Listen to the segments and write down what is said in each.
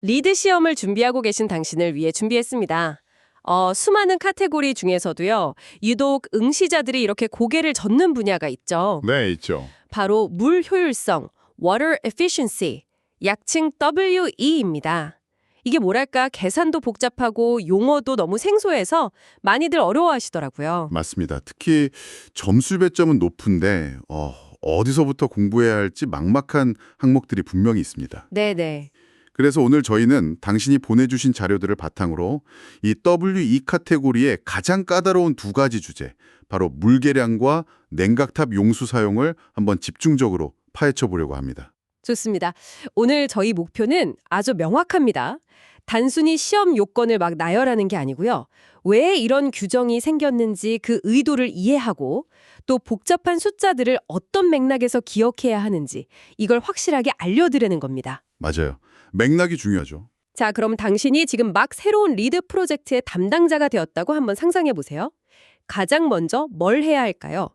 리드 시험을 준비하고 계신 당신을 위해 준비했습니다. 수많은 카테고리 중에서도요, 유독 응시자들이 이렇게 고개를 젓는 분야가 있죠. 네, 있죠. 바로 물 효율성, water efficiency, 약칭 WE입니다. 이게 뭐랄까 계산도 복잡하고 용어도 너무 생소해서 많이들 어려워하시더라고요. 맞습니다. 특히 점수 배점은 높은데 어디서부터 공부해야 할지 막막한 항목들이 분명히 있습니다. 네네. 그래서 오늘 저희는 당신이 보내주신 자료들을 바탕으로 이 WE 카테고리의 가장 까다로운 두 가지 주제, 바로 물계량과 냉각탑 용수 사용을 한번 집중적으로 파헤쳐 보려고 합니다. 좋습니다. 오늘 저희 목표는 아주 명확합니다. 단순히 시험 요건을 막 나열하는 게 아니고요. 왜 이런 규정이 생겼는지 그 의도를 이해하고 또 복잡한 숫자들을 어떤 맥락에서 기억해야 하는지 이걸 확실하게 알려드리는 겁니다. 맞아요. 맥락이 중요하죠. 자, 그럼 당신이 지금 막 새로운 리드 프로젝트의 담당자가 되었다고 한번 상상해 보세요. 가장 먼저 뭘 해야 할까요?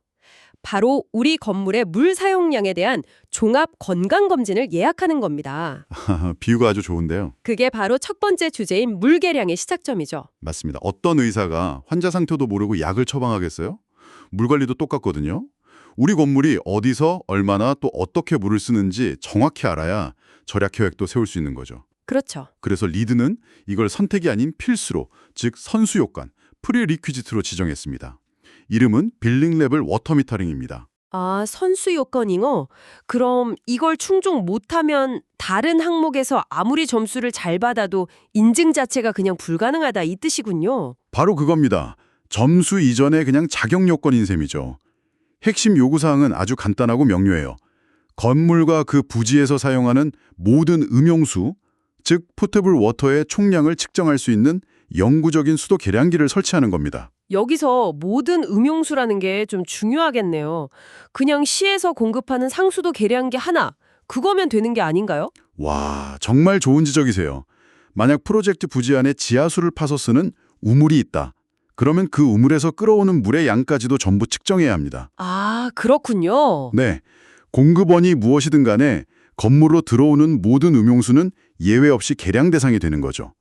바로 우리 건물의 물 사용량에 대한 종합 건강검진을 예약하는 겁니다. 비유가 아주 좋은데요. 그게 바로 첫 번째 주제인 물계량의 시작점이죠. 맞습니다. 어떤 의사가 환자 상태도 모르고 약을 처방하겠어요? 물 관리도 똑같거든요. 우리 건물이 어디서 얼마나 또 어떻게 물을 쓰는지 정확히 알아야 절약 계획도 세울 수 있는 거죠. 그렇죠. 그래서 리드는 이걸 선택이 아닌 필수로, 즉 선수 요건, 프리리퀴지트로 지정했습니다. 이름은 빌링 레벨 워터 미터링입니다. 아, 선수 요건이요? 그럼 이걸 충족 못하면 다른 항목에서 아무리 점수를 잘 받아도 인증 자체가 그냥 불가능하다 이 뜻이군요. 바로 그겁니다. 점수 이전에 그냥 자격 요건인 셈이죠. 핵심 요구사항은 아주 간단하고 명료해요. 건물과 그 부지에서 사용하는 모든 음용수, 즉 포테블 워터의 총량을 측정할 수 있는 영구적인 수도 계량기를 설치하는 겁니다. 여기서 모든 음용수라는 게 좀 중요하겠네요. 그냥 시에서 공급하는 상수도 계량기 하나, 그거면 되는 게 아닌가요? 와, 정말 좋은 지적이세요. 만약 프로젝트 부지 안에 지하수를 파서 쓰는 우물이 있다. 그러면 그 우물에서 끌어오는 물의 양까지도 전부 측정해야 합니다. 아, 그렇군요. 네, 공급원이 무엇이든 간에 건물로 들어오는 모든 음용수는 예외 없이 계량 대상이 되는 거죠.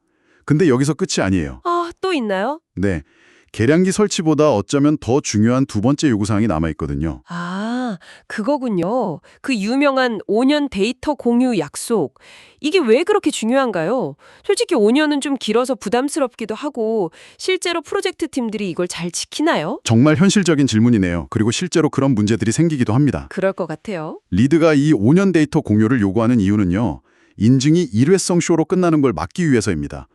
근데 여기서 끝이 아니에요. 아, 또 있나요? 네, 계량기 설치보다 어쩌면 더 중요한 두 번째 요구사항이 남아있거든요. 아, 그거군요. 그 유명한 5년 데이터 공유 약속. 이게 왜 그렇게 중요한가요? 솔직히 5년은 좀 길어서 부담스럽기도 하고 실제로 프로젝트 팀들이 이걸 잘 지키나요? 정말 현실적인 질문이네요. 그리고 실제로 그런 문제들이 생기기도 합니다. 그럴 것 같아요. 리드가 이 5년 데이터 공유를 요구하는 이유는요. 인증이 일회성 쇼로 끝나는 걸 막기 위해서입니다.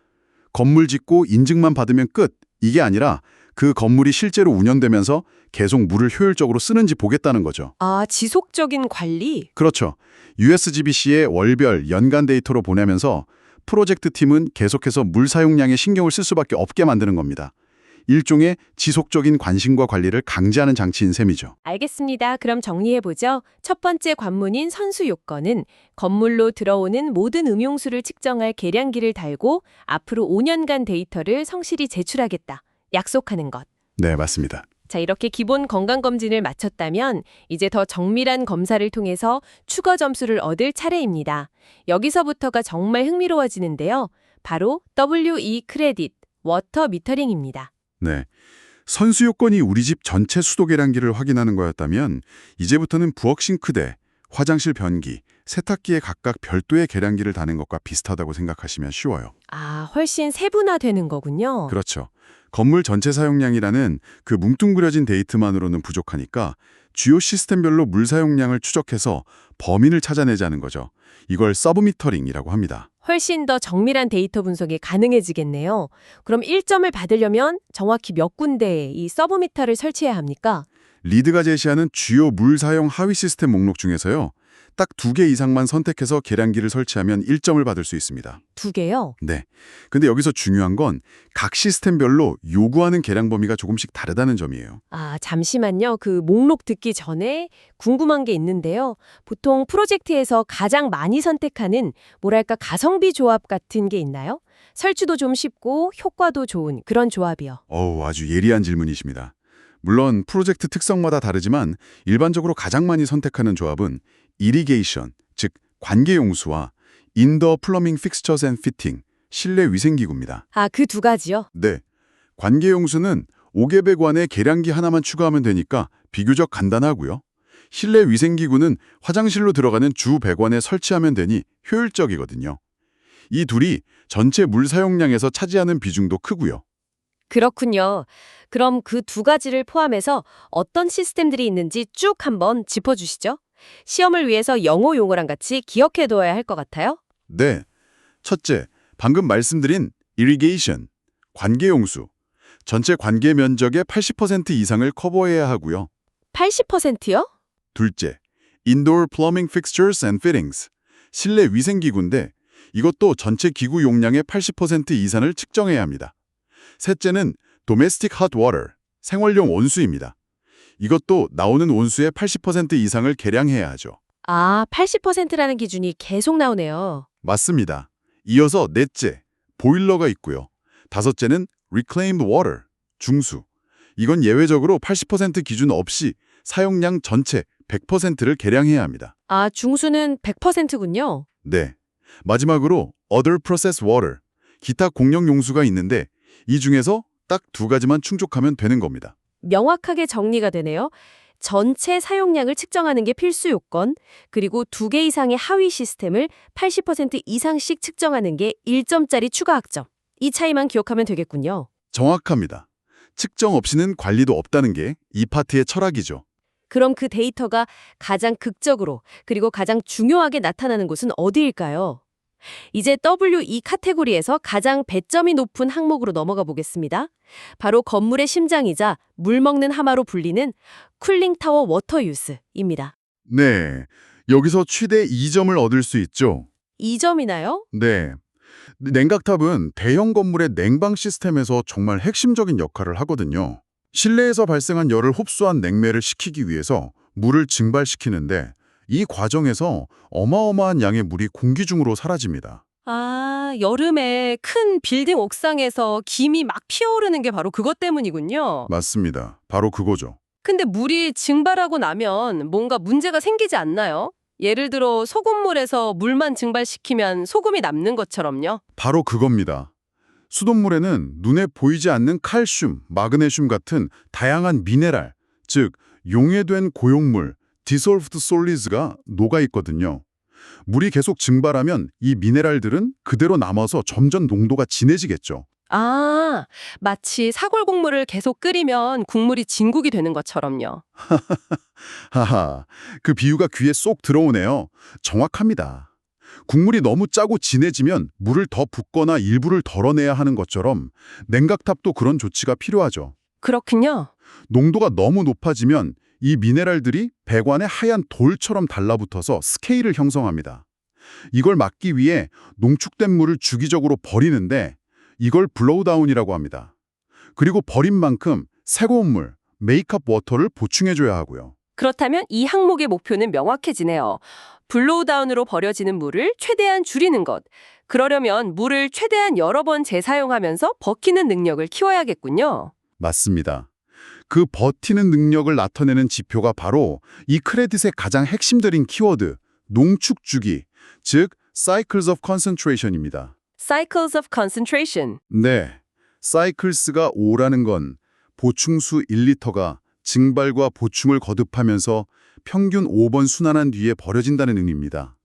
건물 짓고 인증만 받으면 끝. 이게 아니라 그 건물이 실제로 운영되면서 계속 물을 효율적으로 쓰는지 보겠다는 거죠. 아, 지속적인 관리? 그렇죠. USGBC의 월별, 연간 데이터로 보내면서 프로젝트 팀은 계속해서 물 사용량에 신경을 쓸 수밖에 없게 만드는 겁니다. 일종의 지속적인 관심과 관리를 강제하는 장치인 셈이죠. 알겠습니다. 그럼 정리해보죠. 첫 번째 관문인 선수 요건은 건물로 들어오는 모든 음용수를 측정할 계량기를 달고 앞으로 5년간 데이터를 성실히 제출하겠다. 약속하는 것. 네, 맞습니다. 자, 이렇게 기본 건강검진을 마쳤다면 이제 더 정밀한 검사를 통해서 추가 점수를 얻을 차례입니다. 여기서부터가 정말 흥미로워지는데요. 바로 WE 크레딧, 워터 미터링입니다. 네. 선수 요건이 우리 집 전체 수도 계량기를 확인하는 거였다면 이제부터는 부엌 싱크대, 화장실 변기, 세탁기에 각각 별도의 계량기를 다는 것과 비슷하다고 생각하시면 쉬워요. 아, 훨씬 세분화되는 거군요. 그렇죠. 건물 전체 사용량이라는 그 뭉뚱그려진 데이터만으로는 부족하니까 주요 시스템별로 물 사용량을 추적해서 범인을 찾아내자는 거죠. 이걸 서브미터링이라고 합니다. 훨씬 더 정밀한 데이터 분석이 가능해지겠네요. 그럼 1점을 받으려면 정확히 몇 군데에 이 서브미터를 설치해야 합니까? 리드가 제시하는 주요 물 사용 하위 시스템 목록 중에서요. 딱 2개 이상만 선택해서 계량기를 설치하면 1점을 받을 수 있습니다. 2개요? 네. 근데 여기서 중요한 건 각 시스템별로 요구하는 계량 범위가 조금씩 다르다는 점이에요. 아, 잠시만요. 그 목록 듣기 전에 궁금한 게 있는데요. 보통 프로젝트에서 가장 많이 선택하는 뭐랄까 가성비 조합 같은 게 있나요? 설치도 좀 쉽고 효과도 좋은 그런 조합이요. 아주 예리한 질문이십니다. 물론 프로젝트 특성마다 다르지만 일반적으로 가장 많이 선택하는 조합은 이리게이션, 즉 관계용수와 Indoor Plumbing Fixtures and Fitting, 실내 위생기구입니다. 아, 그 두 가지요? 네, 관계용수는 5개배관에 계량기 하나만 추가하면 되니까 비교적 간단하고요. 실내 위생기구는 화장실로 들어가는 주 배관에 설치하면 되니 효율적이거든요. 이 둘이 전체 물 사용량에서 차지하는 비중도 크고요. 그렇군요. 그럼 그 두 가지를 포함해서 어떤 시스템들이 있는지 쭉 한번 짚어주시죠. 시험을 위해서 영어 용어랑 같이 기억해둬야 할 것 같아요. 네, 첫째, 방금 말씀드린 irrigation, 관계용수. 전체 관계 면적의 80% 이상을 커버해야 하고요. 80%요? 둘째, Indoor Plumbing Fixtures and Fittings, 실내 위생기구인데 이것도 전체 기구 용량의 80% 이상을 측정해야 합니다. 셋째는 Domestic Hot Water, 생활용 온수입니다. 이것도 나오는 온수의 80% 이상을 계량해야 하죠. 아, 80%라는 기준이 계속 나오네요. 맞습니다. 이어서 넷째, 보일러가 있고요. 다섯째는 Reclaimed Water, 중수. 이건 예외적으로 80% 기준 없이 사용량 전체 100%를 계량해야 합니다. 아, 중수는 100%군요. 네. 마지막으로 Other Processed Water, 기타 공용 용수가 있는데 이 중에서 딱 두 가지만 충족하면 되는 겁니다. 명확하게 정리가 되네요. 전체 사용량을 측정하는 게 필수 요건, 그리고 2개 이상의 하위 시스템을 80% 이상씩 측정하는 게 1점짜리 추가 학점. 이 차이만 기억하면 되겠군요. 정확합니다. 측정 없이는 관리도 없다는 게 이 파트의 철학이죠. 그럼 그 데이터가 가장 극적으로 그리고 가장 중요하게 나타나는 곳은 어디일까요? 이제 WE 카테고리에서 가장 배점이 높은 항목으로 넘어가 보겠습니다. 바로 건물의 심장이자 물 먹는 하마로 불리는 쿨링타워 워터 유스입니다. 네. 여기서 최대 2점을 얻을 수 있죠. 2점이나요? 네. 냉각탑은 대형 건물의 냉방 시스템에서 정말 핵심적인 역할을 하거든요. 실내에서 발생한 열을 흡수한 냉매를 식히기 위해서 물을 증발시키는데 이 과정에서 어마어마한 양의 물이 공기 중으로 사라집니다. 아, 여름에 큰 빌딩 옥상에서 김이 막 피어오르는 게 바로 그것 때문이군요. 맞습니다. 바로 그거죠. 근데 물이 증발하고 나면 뭔가 문제가 생기지 않나요? 예를 들어 소금물에서 물만 증발시키면 소금이 남는 것처럼요. 바로 그겁니다. 수돗물에는 눈에 보이지 않는 칼슘, 마그네슘 같은 다양한 미네랄, 즉 용해된 고용물, dissolved solids가 녹아 있거든요. 물이 계속 증발하면 이 미네랄들은 그대로 남아서 점점 농도가 진해지겠죠. 아, 마치 사골국물을 계속 끓이면 국물이 진국이 되는 것처럼요. 하하, 그 비유가 귀에 쏙 들어오네요. 정확합니다. 국물이 너무 짜고 진해지면 물을 더 붓거나 일부를 덜어내야 하는 것처럼 냉각탑도 그런 조치가 필요하죠. 그렇군요. 농도가 너무 높아지면 이 미네랄들이 배관에 하얀 돌처럼 달라붙어서 스케일을 형성합니다. 이걸 막기 위해 농축된 물을 주기적으로 버리는데 이걸 블로우다운이라고 합니다. 그리고 버린 만큼 새로운 물, 메이크업 워터를 보충해줘야 하고요. 그렇다면 이 항목의 목표는 명확해지네요. 블로우다운으로 버려지는 물을 최대한 줄이는 것. 그러려면 물을 최대한 여러 번 재사용하면서 버티는 능력을 키워야겠군요. 맞습니다. 그 버티는 능력을 나타내는 지표가 바로 이 크레딧의 가장 핵심적인 키워드, 농축 주기, 즉 Cycles of Concentration입니다. Cycles of concentration. 네, Cycles가 5라는 건 보충수 1리터가 증발과 보충을 거듭하면서 평균 5번 순환한 뒤에 버려진다는 의미입니다.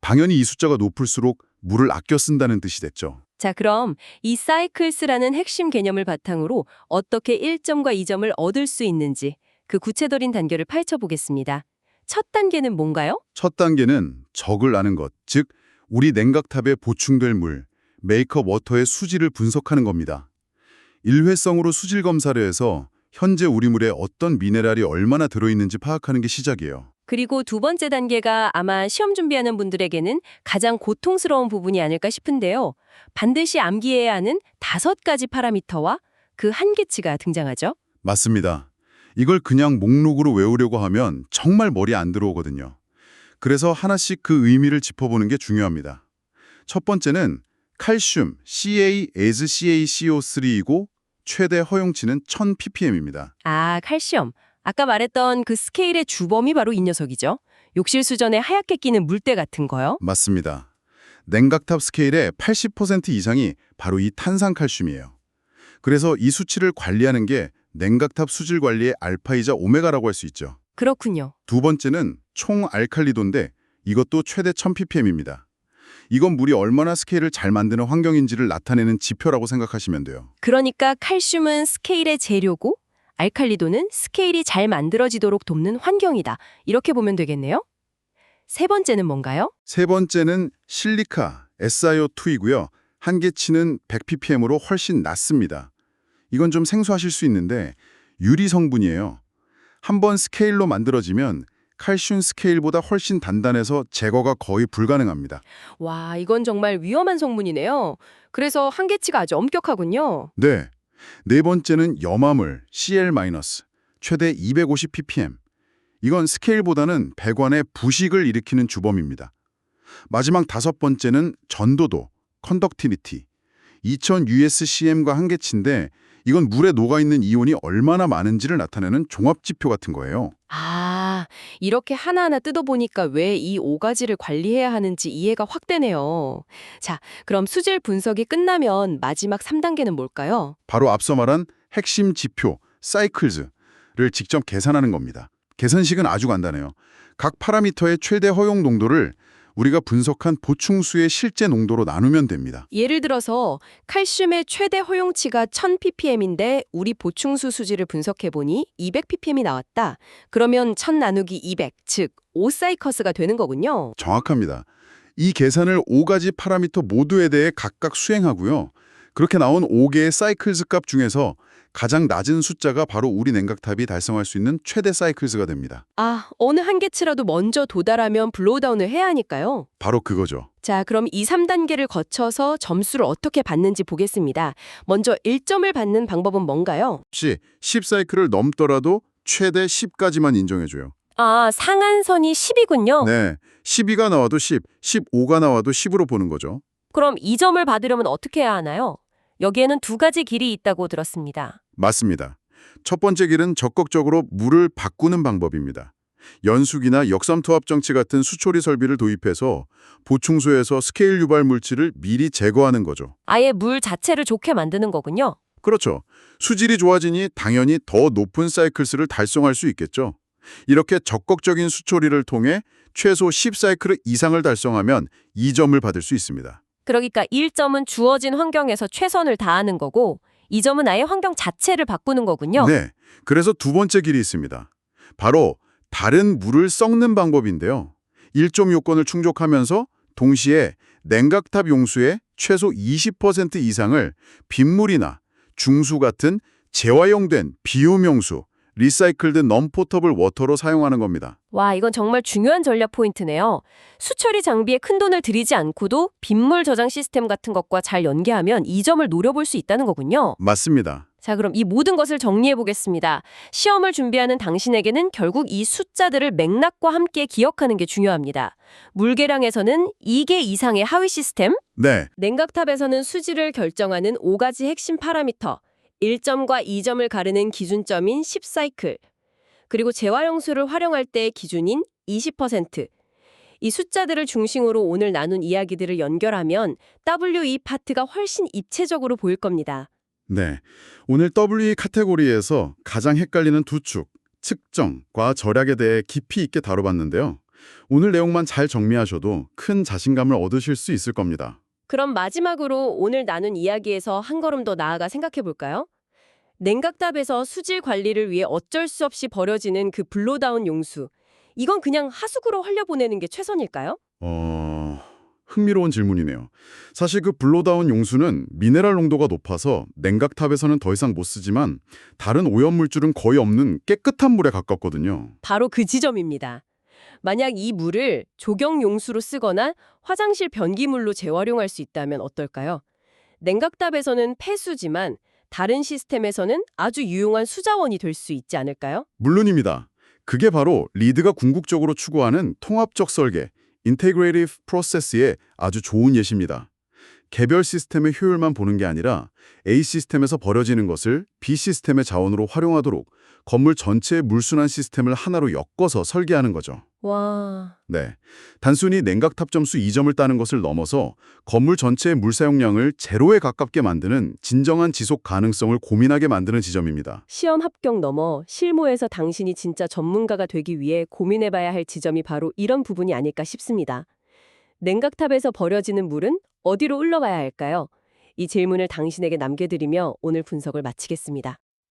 당연히 이 숫자가 높을수록 물을 아껴 쓴다는 뜻이 됐죠. 자, 그럼 이 cycles라는 핵심 개념을 바탕으로 어떻게 1점과 2점을 얻을 수 있는지 그 구체적인 단계를 파헤쳐 보겠습니다. 첫 단계는 뭔가요? 첫 단계는 적을 아는 것, 즉 우리 냉각탑에 보충될 물, 메이크업 워터의 수질을 분석하는 겁니다. 일회성으로 수질 검사를 해서 현재 우리 물에 어떤 미네랄이 얼마나 들어있는지 파악하는 게 시작이에요. 그리고 두 번째 단계가 아마 시험 준비하는 분들에게는 가장 고통스러운 부분이 아닐까 싶은데요. 반드시 암기해야 하는 5가지 파라미터와 그 한계치가 등장하죠. 맞습니다. 이걸 그냥 목록으로 외우려고 하면 정말 머리에 안 들어오거든요. 그래서 하나씩 그 의미를 짚어보는 게 중요합니다. 첫 번째는 칼슘 CaCaCO3이고 최대 허용치는 1000ppm입니다. 아, 칼슘. 아까 말했던 그 스케일의 주범이 바로 이 녀석이죠. 욕실 수전에 하얗게 끼는 물때 같은 거요. 맞습니다. 냉각탑 스케일의 80% 이상이 바로 이 탄산칼슘이에요. 그래서 이 수치를 관리하는 게 냉각탑 수질 관리의 알파이자 오메가라고 할 수 있죠. 그렇군요. 두 번째는 총 알칼리도인데 이것도 최대 1000ppm입니다. 이건 물이 얼마나 스케일을 잘 만드는 환경인지를 나타내는 지표라고 생각하시면 돼요. 그러니까 칼슘은 스케일의 재료고 알칼리도는 스케일이 잘 만들어지도록 돕는 환경이다. 이렇게 보면 되겠네요. 세 번째는 뭔가요? 세 번째는 실리카, SiO2이고요. 한계치는 100ppm으로 훨씬 낮습니다. 이건 좀 생소하실 수 있는데 유리 성분이에요. 한번 스케일로 만들어지면 칼슘 스케일보다 훨씬 단단해서 제거가 거의 불가능합니다. 와, 이건 정말 위험한 성분이네요. 그래서 한계치가 아주 엄격하군요. 네. 네 번째는 염화물, Cl-, 최대 250ppm. 이건 스케일보다는 배관에 부식을 일으키는 주범입니다. 마지막 다섯 번째는 전도도, 컨덕티비티. 2000 USCM과 한계치인데 이건 물에 녹아있는 이온이 얼마나 많은지를 나타내는 종합지표 같은 거예요. 아, 이렇게 하나하나 뜯어보니까 왜 이 5가지를 관리해야 하는지 이해가 확 되네요. 자, 그럼 수질 분석이 끝나면 마지막 3단계는 뭘까요? 바로 앞서 말한 핵심 지표, 사이클즈를 직접 계산하는 겁니다. 계산식은 아주 간단해요. 각 파라미터의 최대 허용 농도를 우리가 분석한 보충수의 실제 농도로 나누면 됩니다. 예를 들어서 칼슘의 최대 허용치가 1000ppm인데 우리 보충수 수질을 분석해보니 200ppm이 나왔다. 그러면 1000 나누기 200, 즉 5사이커스가 되는 거군요. 정확합니다. 이 계산을 5가지 파라미터 모두에 대해 각각 수행하고요. 그렇게 나온 5개의 사이클즈 값 중에서 가장 낮은 숫자가 바로 우리 냉각탑이 달성할 수 있는 최대 사이클즈가 됩니다. 아, 어느 한계치라도 먼저 도달하면 블로우다운을 해야 하니까요. 바로 그거죠. 자, 그럼 2, 3단계를 거쳐서 점수를 어떻게 받는지 보겠습니다. 먼저 1점을 받는 방법은 뭔가요? 혹시 10사이클을 넘더라도 최대 10까지만 인정해줘요. 아, 상한선이 10이군요. 네, 12가 나와도 10, 15가 나와도 10으로 보는 거죠. 그럼 2점을 받으려면 어떻게 해야 하나요? 여기에는 두 가지 길이 있다고 들었습니다. 맞습니다. 첫 번째 길은 적극적으로 물을 바꾸는 방법입니다. 연수기나 역삼투합 정치 같은 수초리 설비를 도입해서 보충소에서 스케일 유발 물질을 미리 제거하는 거죠. 아예 물 자체를 좋게 만드는 거군요. 그렇죠. 수질이 좋아지니 당연히 더 높은 사이클스를 달성할 수 있겠죠. 이렇게 적극적인 수초리를 통해 최소 10사이클 이상을 달성하면 2점을 받을 수 있습니다. 그러니까 1점은 주어진 환경에서 최선을 다하는 거고 2점은 아예 환경 자체를 바꾸는 거군요. 네, 그래서 두 번째 길이 있습니다. 바로 다른 물을 섞는 방법인데요. 1점 요건을 충족하면서 동시에 냉각탑 용수의 최소 20% 이상을 빗물이나 중수 같은 재활용된 비오염용수, 리사이클드 non-potable 워터로 사용하는 겁니다. 와, 이건 정말 중요한 전략 포인트네요. 수처리 장비에 큰돈을 들이지 않고도 빗물 저장 시스템 같은 것과 잘 연계하면 2점을 노려볼 수 있다는 거군요. 맞습니다. 자, 그럼 이 모든 것을 정리해 보겠습니다. 시험을 준비하는 당신에게는 결국 이 숫자들을 맥락과 함께 기억하는 게 중요합니다. 물계량에서는 2개 이상의 하위 시스템, 네, 냉각탑에서는 수질을 결정하는 5가지 핵심 파라미터, 1점과 2점을 가르는 기준점인 10사이클, 그리고 재활용수를 활용할 때의 기준인 20%. 이 숫자들을 중심으로 오늘 나눈 이야기들을 연결하면 WE 파트가 훨씬 입체적으로 보일 겁니다. 네. 오늘 WE 카테고리에서 가장 헷갈리는 두 축, 측정과 절약에 대해 깊이 있게 다뤄봤는데요. 오늘 내용만 잘 정리하셔도 큰 자신감을 얻으실 수 있을 겁니다. 그럼 마지막으로 오늘 나눈 이야기에서 한 걸음 더 나아가 생각해 볼까요? 냉각탑에서 수질 관리를 위해 어쩔 수 없이 버려지는 그 블로다운 용수. 이건 그냥 하수구로 흘려보내는 게 최선일까요? 흥미로운 질문이네요. 사실 그 블로다운 용수는 미네랄 농도가 높아서 냉각탑에서는 더 이상 못 쓰지만 다른 오염물질은 거의 없는 깨끗한 물에 가깝거든요. 바로 그 지점입니다. 만약 이 물을 조경 용수로 쓰거나 화장실 변기물로 재활용할 수 있다면 어떨까요? 냉각탑에서는 폐수지만 다른 시스템에서는 아주 유용한 수자원이 될 수 있지 않을까요? 물론입니다. 그게 바로 리드가 궁극적으로 추구하는 통합적 설계, Integrative Process의 아주 좋은 예시입니다. 개별 시스템의 효율만 보는 게 아니라 A 시스템에서 버려지는 것을 B 시스템의 자원으로 활용하도록 건물 전체의 물순환 시스템을 하나로 엮어서 설계하는 거죠. 와, 네. 단순히 냉각탑 점수 2점을 따는 것을 넘어서 건물 전체의 물 사용량을 제로에 가깝게 만드는 진정한 지속 가능성을 고민하게 만드는 지점입니다. 시험 합격 넘어 실무에서 당신이 진짜 전문가가 되기 위해 고민해봐야 할 지점이 바로 이런 부분이 아닐까 싶습니다. 냉각탑에서 버려지는 물은 어디로 흘러가야 할까요? 이 질문을 당신에게 남겨드리며 오늘 분석을 마치겠습니다.